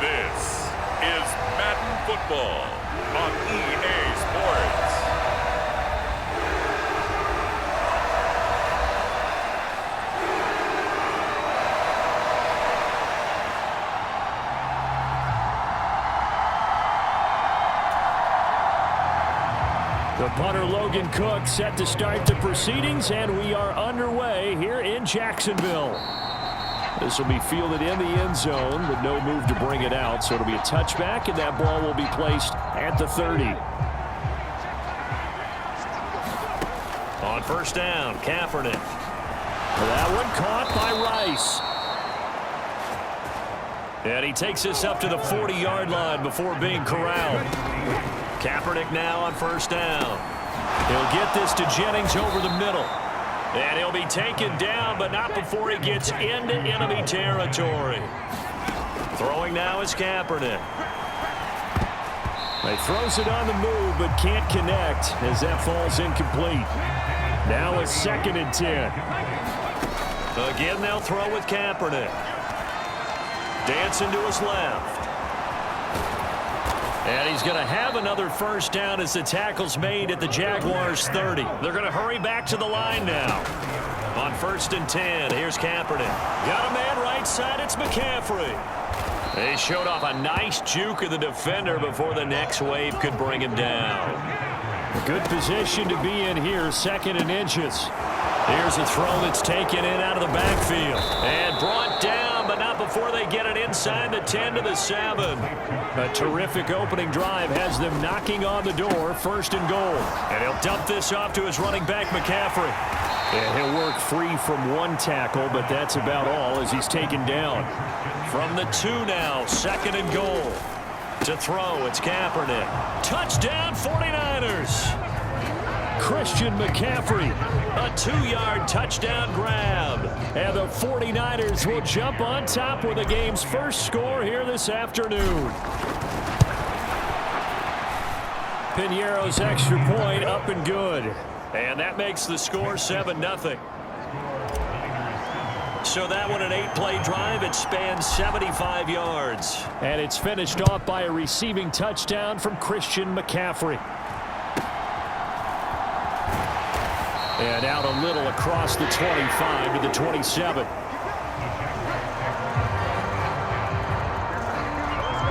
This is Madden Football on EA Sports. The punter Logan Cook set to start the proceedings, and we are underway here in Jacksonville. This will be fielded in the end zone, but no move to bring it out, so it'll be a touchback, and that ball will be placed at the 30. On first down, Kaepernick. That one caught by Rice. And he takes this up to the 40-yard line before being corralled. Kaepernick now on first down. He'll get this to Jennings over the middle. And he'll be taken down, but not before he gets into enemy territory. Throwing now is Kaepernick. He throws it on the move, but can't connect as that falls incomplete. Now a 2nd and 10. Again, they'll throw with Kaepernick. Dancing to his left. And he's going to have another first down as the tackle's made at the Jaguars 30. They're going to hurry back to the line now. On first and 10, here's Kaepernick. Got a man right side, it's McCaffrey. They showed off a nice juke of the defender before the next wave could bring him down. A good position to be in here, 2nd and inches. Here's a throw that's taken in out of the backfield. And brought down, but not before they get it inside the 10 to the 7. A terrific opening drive has them knocking on the door, 1st and goal. And he'll dump this off to his running back, McCaffrey. And he'll work free from one tackle, but that's about all as he's taken down. From the 2 now, 2nd and goal. To throw, it's Kaepernick. Touchdown, 49ers. Christian McCaffrey. A 2-yard touchdown grab. And the 49ers will jump on top with the game's first score here this afternoon. Piñeiro's extra point up and good. And that makes the score 7-0. So that one, an 8-play drive. It spans 75 yards. And it's finished off by a receiving touchdown from Christian McCaffrey. And out a little across the 25 to the 27.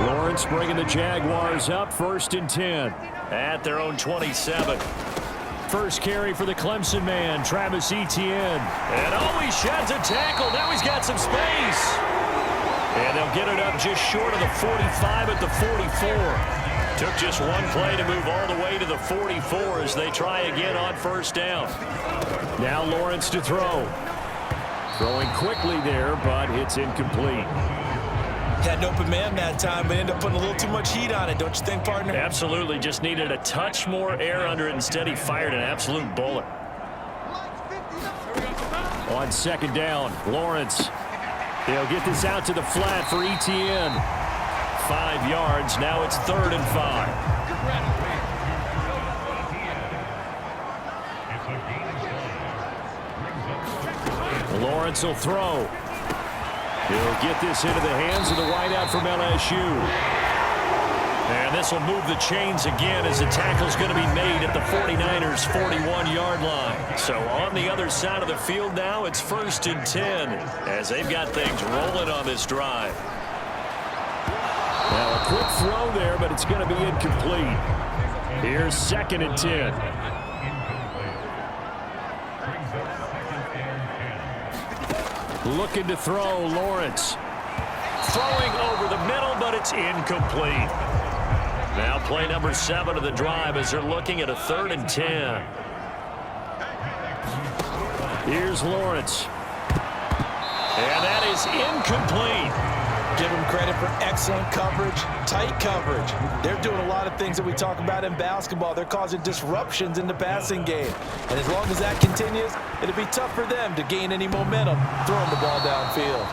Lawrence bringing the Jaguars up, 1st and 10. At their own 27. First carry for the Clemson man, Travis Etienne. And he sheds a tackle. Now he's got some space. And they'll get it up just short of the 45 at the 44. Took just one play to move all the way to the 44 as they try again on first down. Now Lawrence to throw. Throwing quickly there, but it's incomplete. Had an open man that time, but ended up putting a little too much heat on it, don't you think, partner? Absolutely. Just needed a touch more air under it. Instead, he fired an absolute bullet. On 2nd down, Lawrence. He'll get this out to the flat for Etienne. 5 yards. Now it's 3rd and 5. Lawrence will throw. He'll get this into the hands of the wideout from LSU. And this will move the chains again as the tackle's going to be made at the 49ers' 41-yard line. So on the other side of the field now, it's 1st and 10 as they've got things rolling on this drive. Now a quick throw there, but it's going to be incomplete. Here's 2nd and 10. Looking to throw, Lawrence. Throwing over the middle, but it's incomplete. Now play number 7 of the drive as they're looking at a 3rd and 10. Here's Lawrence. And that is incomplete. Give them credit for excellent coverage, tight coverage. They're doing a lot of things that we talk about in basketball. They're causing disruptions in the passing game. And as long as that continues, it'll be tough for them to gain any momentum throwing the ball downfield.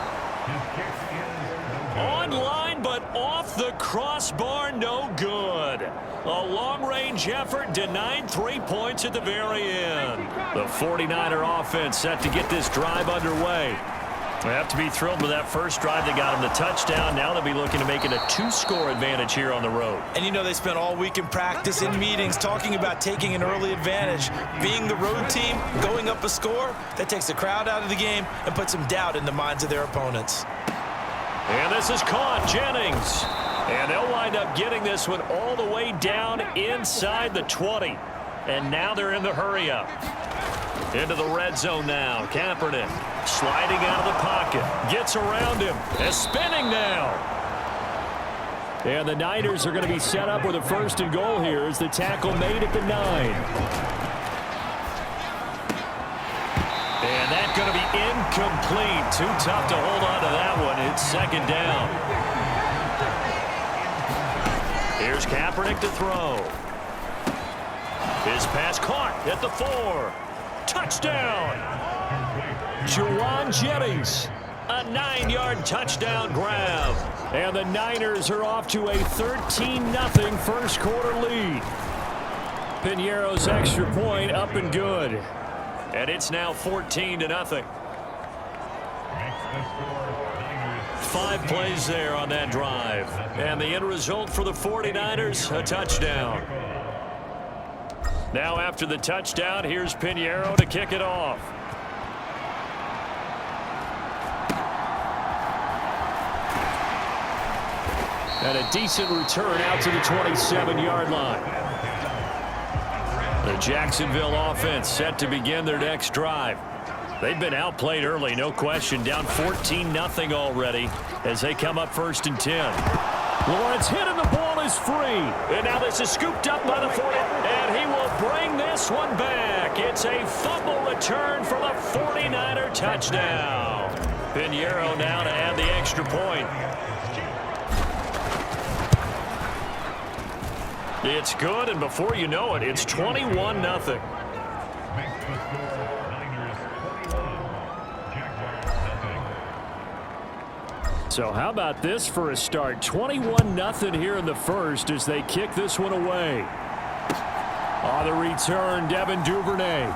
Online, but off the crossbar, no good. A long-range effort denied 3 points at the very end. The 49er offense set to get this drive underway. They have to be thrilled with that first drive that got them the touchdown. Now they'll be looking to make it a 2-score advantage here on the road. And you know they spent all week in practice, in meetings, talking about taking an early advantage. Being the road team, going up a score, that takes the crowd out of the game and puts some doubt in the minds of their opponents. And this is caught, Jennings. And they'll wind up getting this one all the way down inside the 20. And now they're in the hurry-up. Into the red zone now. Kaepernick sliding out of the pocket. Gets around him. And spinning now. And the Niners are going to be set up with a 1st and goal here as the tackle made at the 9. And that's going to be incomplete. Too tough to hold on to that one. It's 2nd down. Here's Kaepernick to throw. His pass caught at the 4. Touchdown. Juwan Jennings. A 9-yard touchdown grab. And the Niners are off to a 13-0 first quarter lead. Piñeiro's extra point up and good. And it's now 14-0. 5 plays there on that drive. And the end result for the 49ers, a touchdown. Now after the touchdown, here's Piñeiro to kick it off. And a decent return out to the 27-yard line. The Jacksonville offense set to begin their next drive. They've been outplayed early, no question. Down 14-0 already as they come up 1st and 10. Lawrence hit and the ball is free. And now this is scooped up by the 40. And he will bring this one back. It's a fumble return for the 49er touchdown. Piñeiro now to add the extra point. It's good, and before you know it, it's 21-0. So how about this for a start? 21-0 here in the first as they kick this one away. On the return, Devin Duvernay.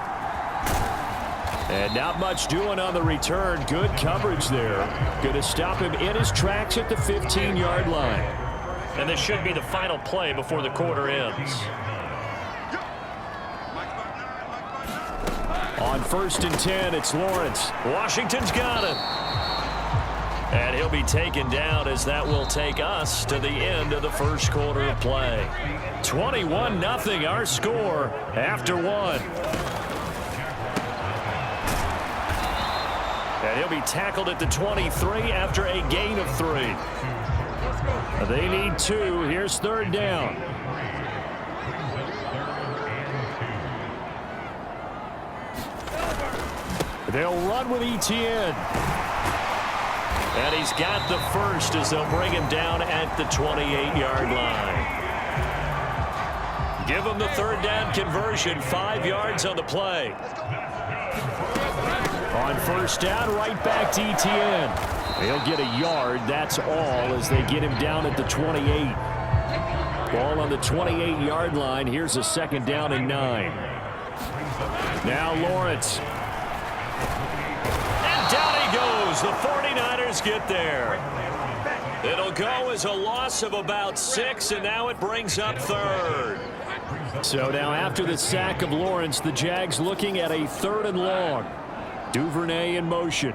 And not much doing on the return. Good coverage there. Going to stop him in his tracks at the 15-yard line. And this should be the final play before the quarter ends. On 1st and 10, it's Lawrence. Washington's got it. And he'll be taken down as that will take us to the end of the first quarter of play. 21-0 our score after 1. And he'll be tackled at the 23 after a gain of 3. They need 2. Here's 3rd down. They'll run with Etienne. And he's got the first as they'll bring him down at the 28-yard line. Give him the 3rd down conversion. 5 yards on the play. On 1st down, right back to Etienne. He'll get a yard, that's all, as they get him down at the 28. Ball on the 28-yard line. Here's a 2nd down and 9. Now Lawrence. And down he goes. The 49ers get there. It'll go as a loss of about 6, and now it brings up 3rd. So now after the sack of Lawrence, the Jags looking at a 3rd and long. Duvernay in motion.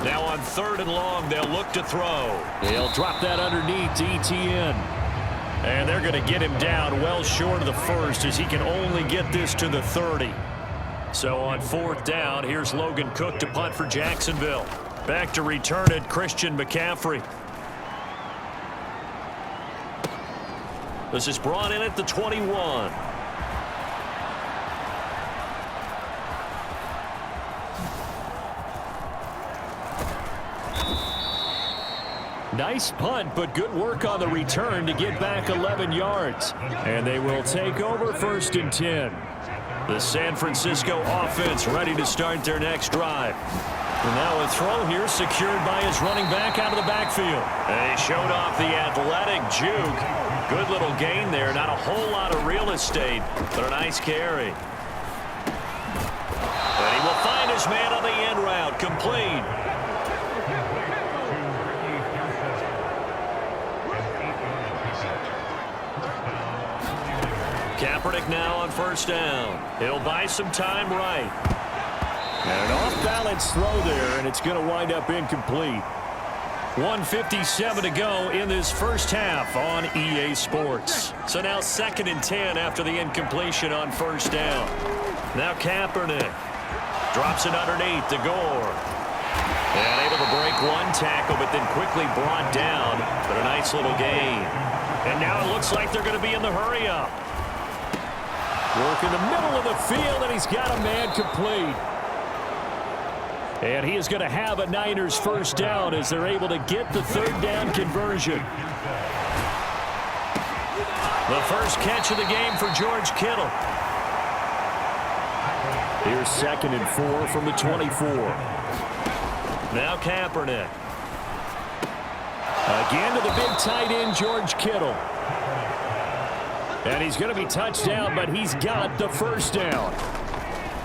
Now on 3rd and long, they'll look to throw. They'll drop that underneath to Etienne. And they're going to get him down well short of the 1st as he can only get this to the 30. So on 4th down, here's Logan Cook to punt for Jacksonville. Back to return it, Christian McCaffrey. This is brought in at the 21. Nice punt, but good work on the return to get back 11 yards. And they will take over 1st and 10. The San Francisco offense ready to start their next drive. And now a throw here secured by his running back out of the backfield. And he showed off the athletic juke. Good little gain there. Not a whole lot of real estate, but a nice carry. And he will find his man on the end route. Complete. Kaepernick now on first down. He'll buy some time right. And an off-balance throw there, and it's going to wind up incomplete. 1:57 to go in this first half on EA Sports. So now 2nd and 10 after the incompletion on first down. Now Kaepernick drops it underneath to Gore. And able to break one tackle, but then quickly brought down. But a nice little gain. And now it looks like they're going to be in the hurry-up. Work in the middle of the field, and he's got a man complete. And he is going to have a Niners first down as they're able to get the 3rd down conversion. The first catch of the game for George Kittle. Here's 2nd and 4 from the 24. Now Kaepernick. Again to the big tight end, George Kittle. And he's going to be touched down, but he's got the first down.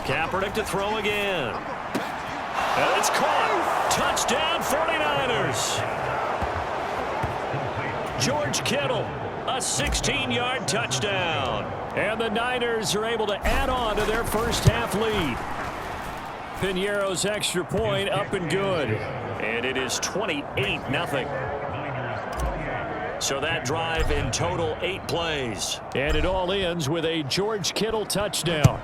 Kaepernick to throw again. And it's caught. Touchdown 49ers. George Kittle, a 16-yard touchdown. And the Niners are able to add on to their first half lead. Piñeiro's extra point up and good. And it is 28-0. So that drive in total 8 plays. And it all ends with a George Kittle touchdown.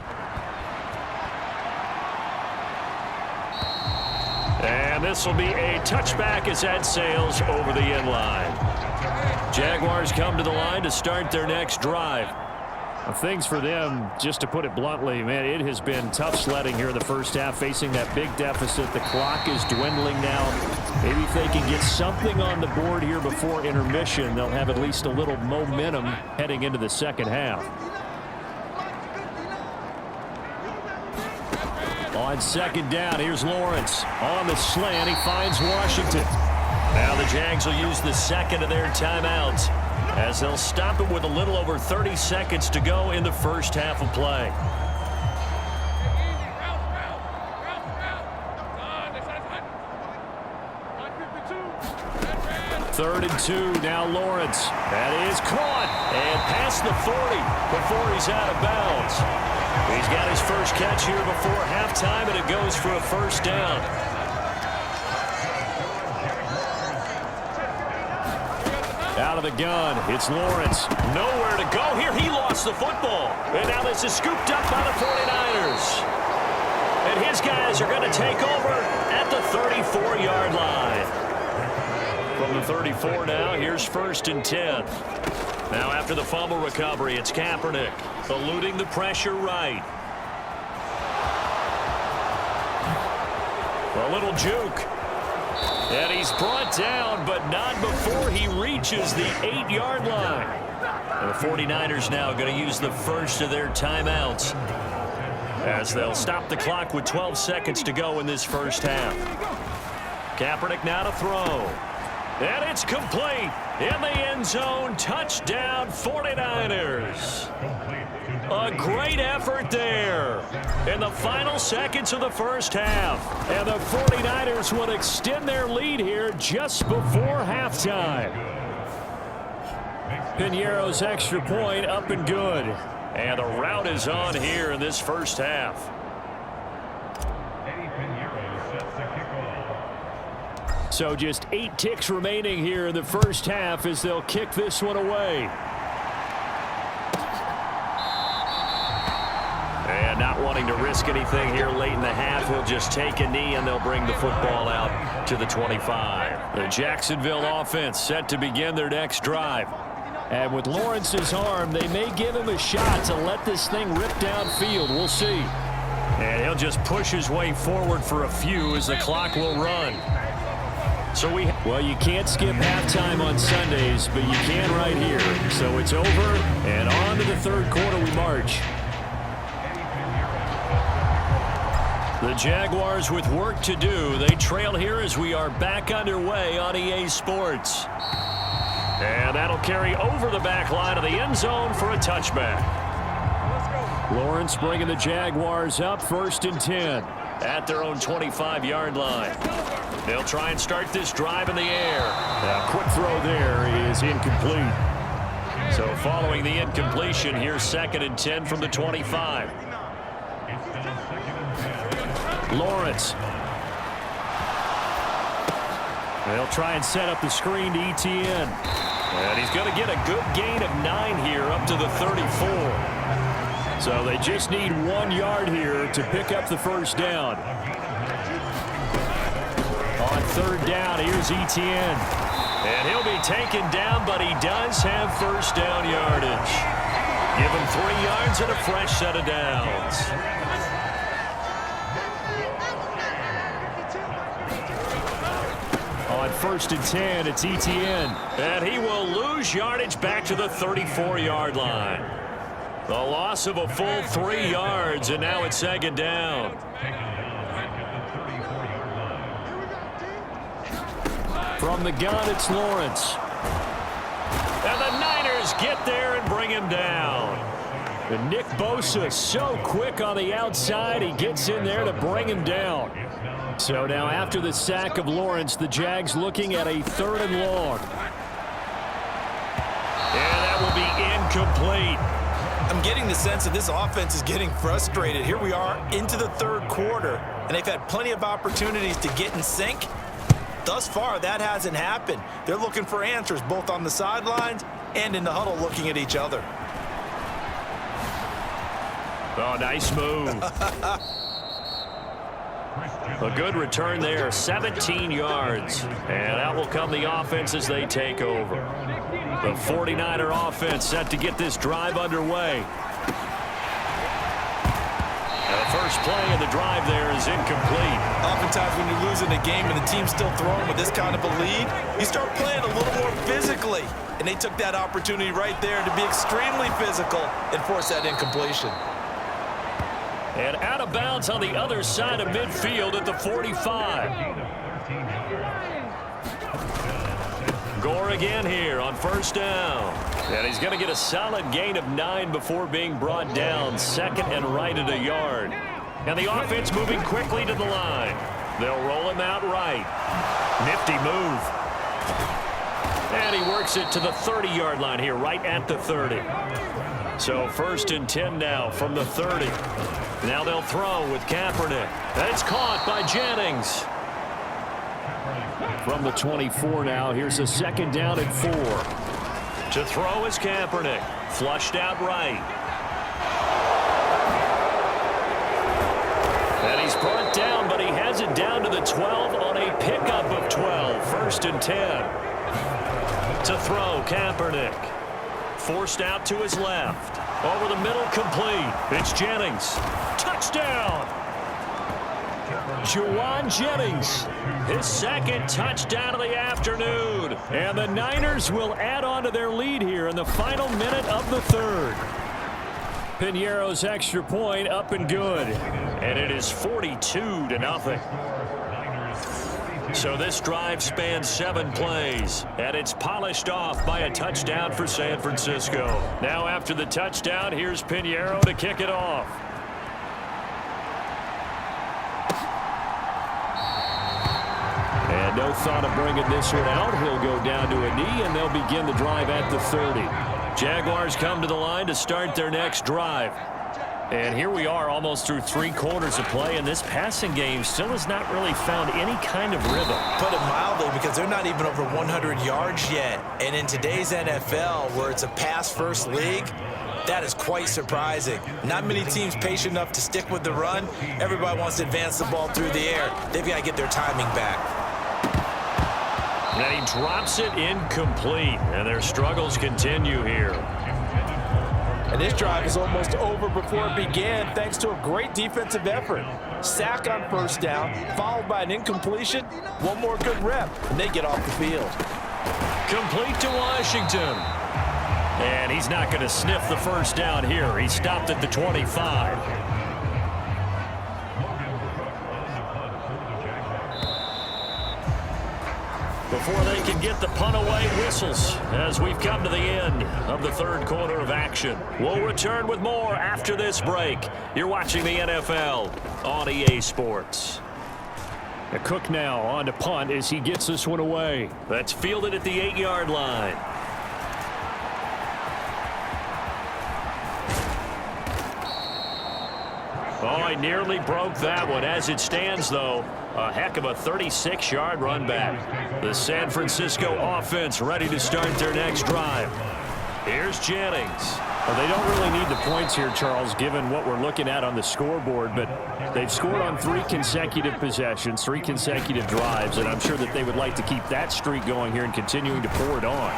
And this will be a touchback as that sails over the end line. Jaguars come to the line to start their next drive. Things for them, just to put it bluntly, man, it has been tough sledding here in the first half, facing that big deficit. The clock is dwindling now. Maybe if they can get something on the board here before intermission, they'll have at least a little momentum heading into the second half. On 2nd down, here's Lawrence. On the slant, he finds Washington. Now the Jags will use the 2nd of their timeouts as they'll stop it with a little over 30 seconds to go in the first half of play. Third and 2, now Lawrence. That is caught and past the 40 before he's out of bounds. He's got his first catch here before halftime, and it goes for a first down. Out of the gun, it's Lawrence. Nowhere to go here. He lost the football. And now this is scooped up by the 49ers. And his guys are going to take over at the 34-yard line. From the 34 now, here's 1st and 10. Now after the fumble recovery, it's Kaepernick eluding the pressure right. A little juke. And he's brought down, but not before he reaches the 8-yard line. And the 49ers now going to use the first of their timeouts as they'll stop the clock with 12 seconds to go in this first half. Kaepernick now to throw. And it's complete in the end zone. Touchdown 49ers. A great effort there in the final seconds of the first half. And the 49ers will extend their lead here just before halftime. Piñeiro's extra point up and good. And the route is on here in this first half. So just 8 ticks remaining here in the first half as they'll kick this one away. And not wanting to risk anything here late in the half, he'll just take a knee and they'll bring the football out to the 25. The Jacksonville offense set to begin their next drive. And with Lawrence's arm, they may give him a shot to let this thing rip downfield. We'll see. And he'll just push his way forward for a few as the clock will run. Well, you can't skip halftime on Sundays, but you can right here. So it's over, and on to the third quarter we march. The Jaguars with work to do. They trail here as we are back underway on EA Sports. And that'll carry over the back line of the end zone for a touchback. Lawrence bringing the Jaguars up 1st and 10 at their own 25-yard line. They'll try and start this drive in the air. A quick throw there is incomplete. So following the incompletion, here's 2nd and 10 from the 25. Lawrence. They'll try and set up the screen to ETN. And he's going to get a good gain of 9 here up to the 34. So they just need 1 yard here to pick up the first down. On 3rd down, here's ETN. And he'll be taken down, but he does have first down yardage. Give him 3 yards and a fresh set of downs. On 1st and 10, it's ETN. And he will lose yardage back to the 34-yard line. The loss of a full 3 yards, and now it's 2nd down. From the gun, it's Lawrence. And the Niners get there and bring him down. And Nick Bosa so quick on the outside, he gets in there to bring him down. So now after the sack of Lawrence, the Jags looking at a 3rd and long. And that will be incomplete. I'm getting the sense that this offense is getting frustrated. Here we are into the 3rd quarter, and they've had plenty of opportunities to get in sync. Thus far, that hasn't happened. They're looking for answers both on the sidelines and in the huddle looking at each other. Oh, nice move. A good return there, 17 yards. And out will come the offense as they take over. The 49er offense set to get this drive underway. And the first play of the drive there is incomplete. Oftentimes when you're losing a game and the team's still throwing with this kind of a lead, you start playing a little more physically. And they took that opportunity right there to be extremely physical and force that incompletion. And out of bounds on the other side of midfield at the 45. Gore again here on 1st down. And he's going to get a solid gain of 9 before being brought down. 2nd and right at a yard. And the offense moving quickly to the line. They'll roll him out right. Nifty move. And he works it to the 30-yard line here, right at the 30. So 1st and 10 now from the 30. Now they'll throw with Kaepernick. That's caught by Jennings. From the 24 now, here's a 2nd down and 4. To throw is Kaepernick. Flushed out right. And he's brought down, but he has it down to the 12 on a pickup of 12. 1st and 10. To throw, Kaepernick. Forced out to his left. Over the middle, complete. It's Jennings. Touchdown! Juwan Jennings. His 2nd touchdown of the afternoon. And the Niners will add on to their lead here in the final minute of the 3rd. Piñeiro's extra point up and good. And it is 42-0. So this drive spans 7 plays, and it's polished off by a touchdown for San Francisco. Now after the touchdown, here's Piñeiro to kick it off. And no thought of bringing this one out. He'll go down to a knee, and they'll begin the drive at the 30. Jaguars come to the line to start their next drive. And here we are almost through 3 quarters of play, and this passing game still has not really found any kind of rhythm. Put it mildly, because they're not even over 100 yards yet. And in today's NFL, where it's a pass-first league, that is quite surprising. Not many teams patient enough to stick with the run. Everybody wants to advance the ball through the air. They've got to get their timing back. And he drops it incomplete, and their struggles continue here. And this drive is almost over before it began thanks to a great defensive effort. Sack on 1st down, followed by an incompletion. One more good rep, and they get off the field. Complete to Washington. And he's not going to sniff the 1st down here. He stopped at the 25. Before they can get the punt away, whistles as we've come to the end of the 3rd quarter of action. We'll return with more after this break. You're watching the NFL on EA Sports. A Cook now on to punt as he gets this one away. That's fielded at the 8-yard line. Oh, he nearly broke that one. As it stands, though, a heck of a 36-yard run back. The San Francisco offense ready to start their next drive. Here's Jennings. Well, they don't really need the points here, Charles, given what we're looking at on the scoreboard, but they've scored on 3 consecutive possessions, 3 consecutive drives, and I'm sure that they would like to keep that streak going here and continuing to pour it on.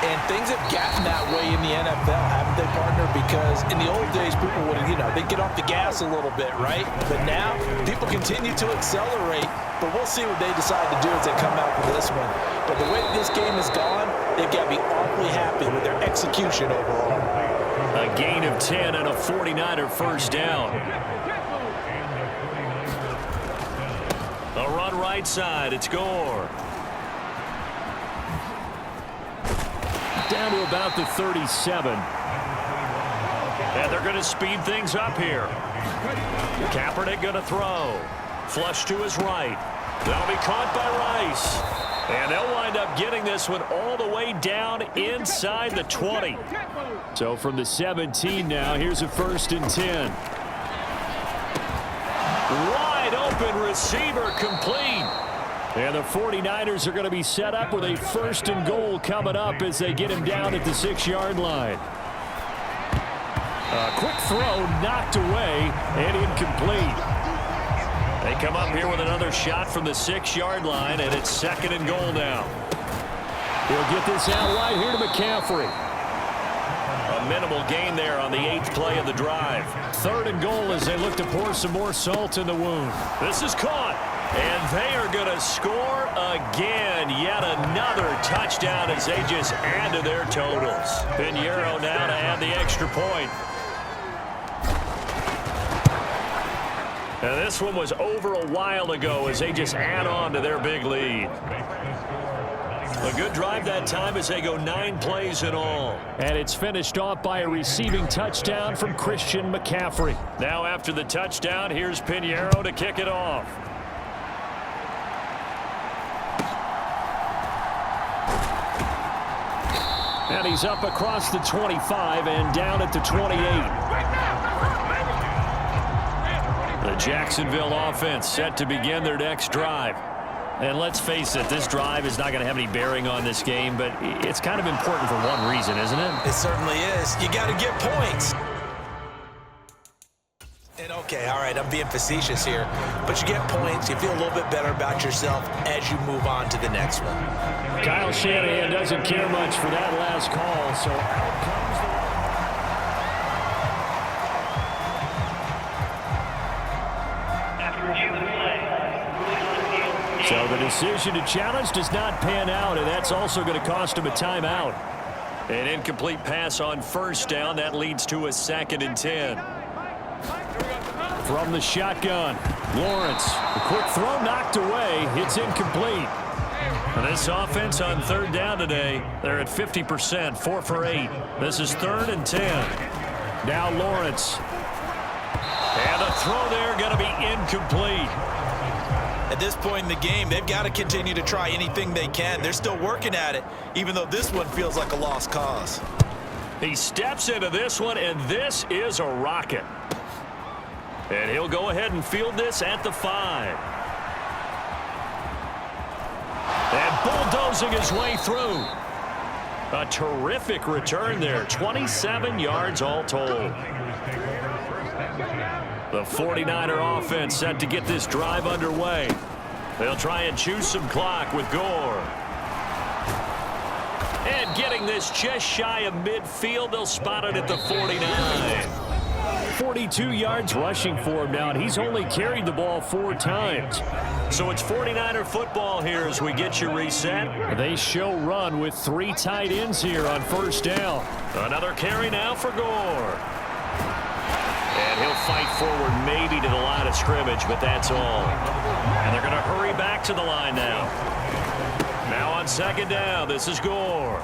And things have gotten that way in the NFL, haven't they, partner? Because in the old days, people would, they'd get off the gas a little bit, right? But now, people continue to accelerate, but we'll see what they decide to do as they come out for this one. But the way this game has gone, they've got to be awfully happy with their execution overall. A gain of 10 and a 49er first down. A run right side. It's Gore. Down to about the 37. And they're going to speed things up here. Kaepernick going to throw. Flush to his right. That'll be caught by Rice. And they'll wind up getting this one all the way down inside the 20. So from the 17 now, here's a 1st and 10. Wide open receiver complete. And the 49ers are going to be set up with a 1st and goal coming up as they get him down at the 6-yard line. A quick throw knocked away and incomplete. They come up here with another shot from the 6-yard line, and it's 2nd and goal now. He'll get this out wide here to McCaffrey. A minimal gain there on the 8th play of the drive. 3rd and goal as they look to pour some more salt in the wound. This is caught, and they are going to score again. Yet another touchdown as they just add to their totals. Pinheiro now to add the extra point. Now this one was over a while ago as they just add on to their big lead. A good drive that time as they go 9 plays in all. And it's finished off by a receiving touchdown from Christian McCaffrey. Now after the touchdown, here's Pinheiro to kick it off. And he's up across the 25 and down at the 28. The Jacksonville offense set to begin their next drive. And let's face it, this drive is not going to have any bearing on this game, but it's kind of important for one reason, isn't it? It certainly is. You got to get points. And okay, all right, I'm being facetious here, but you get points, you feel a little bit better about yourself as you move on to the next one. Kyle Shanahan doesn't care much for that last call, so out comes the... So the decision to challenge does not pan out, and that's also going to cost him a timeout. An incomplete pass on 1st down. That leads to a 2nd and 10. From the shotgun, Lawrence. The quick throw knocked away. It's incomplete. And this offense on 3rd down today, they're at 50%, 4 for 8. This is 3rd and 10. Now Lawrence. And the throw there going to be incomplete. At this point in the game, they've got to continue to try anything they can. They're still working at it, even though this one feels like a lost cause. He steps into this one, and this is a rocket. And he'll go ahead and field this at the 5. And bulldozing his way through. A terrific return there. 27 yards all told. The 49er offense set to get this drive underway. They'll try and choose some clock with Gore. And getting this just shy of midfield, they'll spot it at the 49. 42 yards rushing for him now, and he's only carried the ball 4 times. So it's 49er football here as we get you reset. They show run with 3 tight ends here on 1st down. Another carry now for Gore. And he'll fight forward maybe to the line of scrimmage, but that's all. And they're going to hurry back to the line now. Now on 2nd down, this is Gore.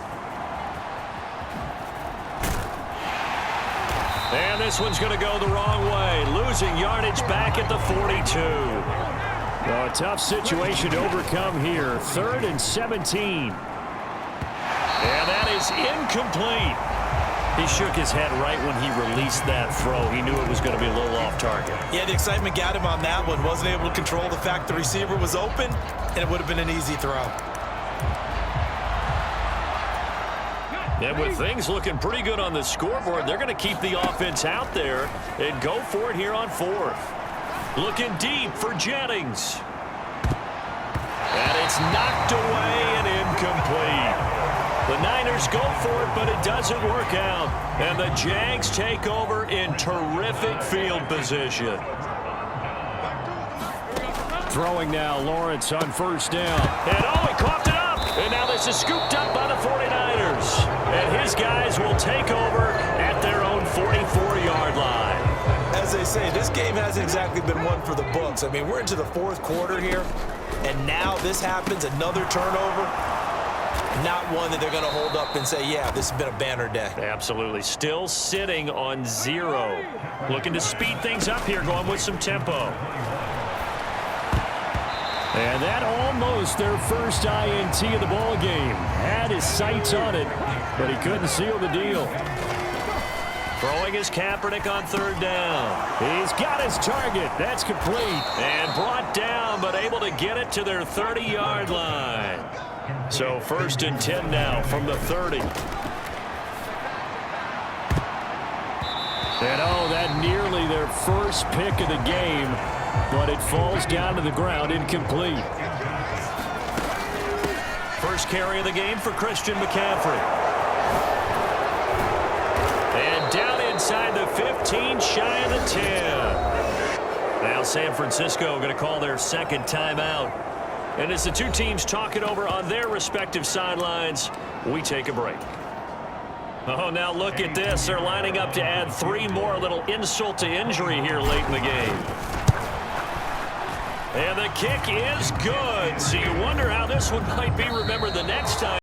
And this one's going to go the wrong way. Losing yardage back at the 42. Well, a tough situation to overcome here. 3rd and 17. And that is incomplete. He shook his head right when he released that throw. He knew it was going to be a little off target. Yeah, the excitement got him on that one. Wasn't able to control the fact the receiver was open, and it would have been an easy throw. And with things looking pretty good on the scoreboard, they're going to keep the offense out there and go for it here on fourth. Looking deep for Jennings. And it's knocked away and incomplete. The Niners go for it, but it doesn't work out. And the Jags take over in terrific field position. Throwing now, Lawrence on first down. And oh, he coughed it up. And now this is scooped up by the 49ers. And his guys will take over at their own 44-yard line. As they say, this game hasn't exactly been one for the books. I mean, we're into the fourth quarter here, and now this happens, another turnover. Not one that they're going to hold up and say, yeah, this has been a banner day. Absolutely. Still sitting on 0. Looking to speed things up here, going with some tempo. And that almost their first INT of the ball game. Had his sights on it, but he couldn't seal the deal. Throwing his Kaepernick on third down. He's got his target. That's complete. And brought down, but able to get it to their 30-yard line. So first and 10 now from the 30. And oh, that nearly their first pick of the game, but it falls down to the ground incomplete. First carry of the game for Christian McCaffrey. And down inside the 15, shy of the 10. Now San Francisco going to call their second timeout. And as the two teams talk it over on their respective sidelines, we take a break. Oh, now look at this. They're lining up to add 3 more, a little insult to injury here late in the game. And the kick is good. So you wonder how this one might be remembered the next time.